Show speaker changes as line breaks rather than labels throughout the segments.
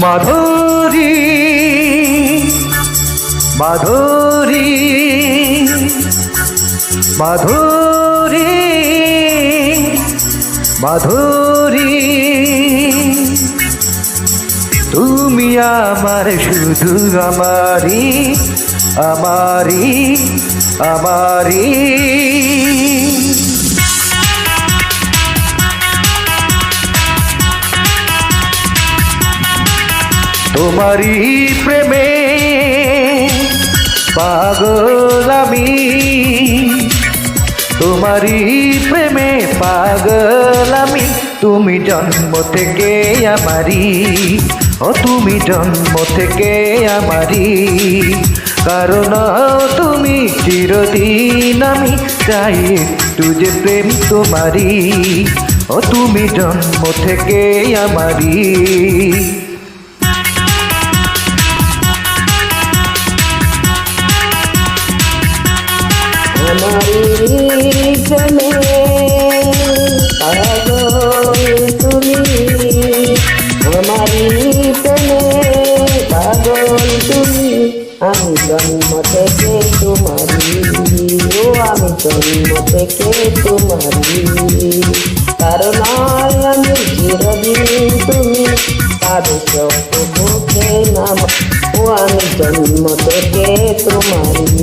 মাধুরী মাধুরী মাধুরী মাধুরী তুমি আমার শুধু আমারি আমারি আমারি তোমারি প্রেমে পাগল আমি তোমারি প্রেমে পাগল আমি তুমি জন্ম থেকে আমারি ও তুমি জন্ম থেকে আমারি কারণ তুমি চিরদিন আমি চাই একটু যে প্রেম তোমারি ও তুমি জন্ম থেকে আমারি
প্রেমে পাগল তুমি আমারি প্রেমে পাগল তুমি আমি জন্ম থেকে তোমারি ও আমি জন্ম থেকে তোমারি কারণ আমি চিরদিন তুমি পাবে চোখে নাম ও আমি জন্ম থেকে তোমারি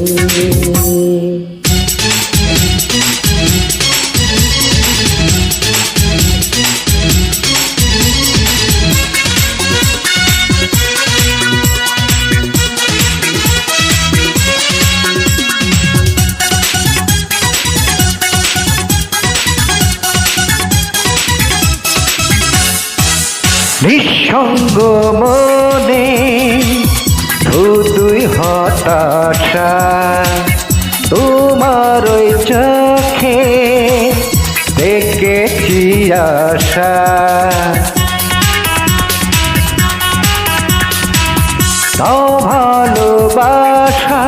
নিঃসঙ্গ মনে শুধুই হতাশা তোমার ওই চোখে দেখেছি আশা তাও ভালোবাসা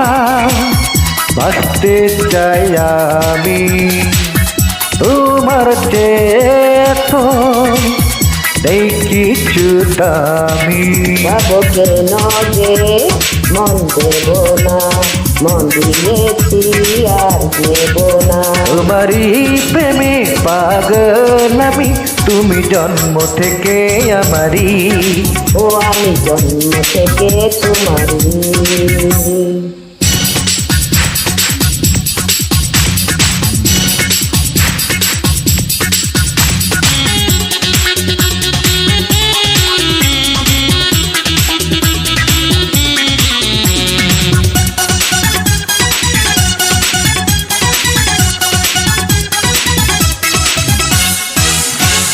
বাঁচতে চাই আমি তোমার চেয়ে এই কিছু দামি
বাবকে নজে মন দেব না মন দিয়েছি আর দেব না
তোমারই প্রেমে পাগল আমি তুমি জন্ম থেকে আমারি
ও আমি জন্ম থেকে তোমারি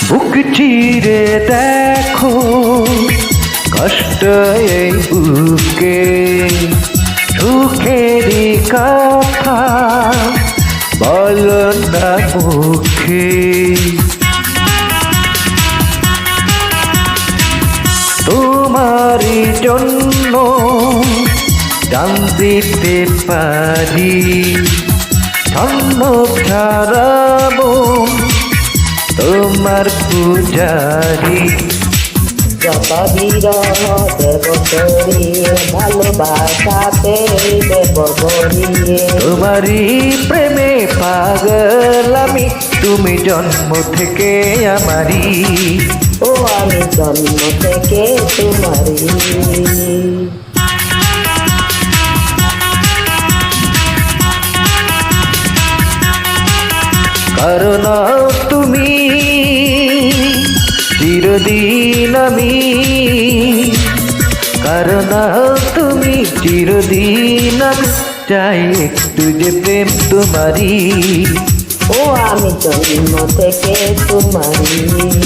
বুক চিরে দেখো কষ্ট এই বুকে সুখেরই কথা বল না মুখে তোমারই জন্য জান দিতে পারি ধন্য ছাড়াবো তোমার পূজারি
যত বিরহ দেব করিয়ে ভালোবাসাতে দেব করিয়ে
তোমারই প্রেমে পাগল আমি তুমি জন্ম থেকে আমারি
ও আমি জন্ম থেকে তোমারি
কারণ তুমি চিরদিন আমি কারণ তুমি চিরদিন আমি চাই একটু যে প্রেম তোমারি
ও আমি জন্ম থেকে তোমারি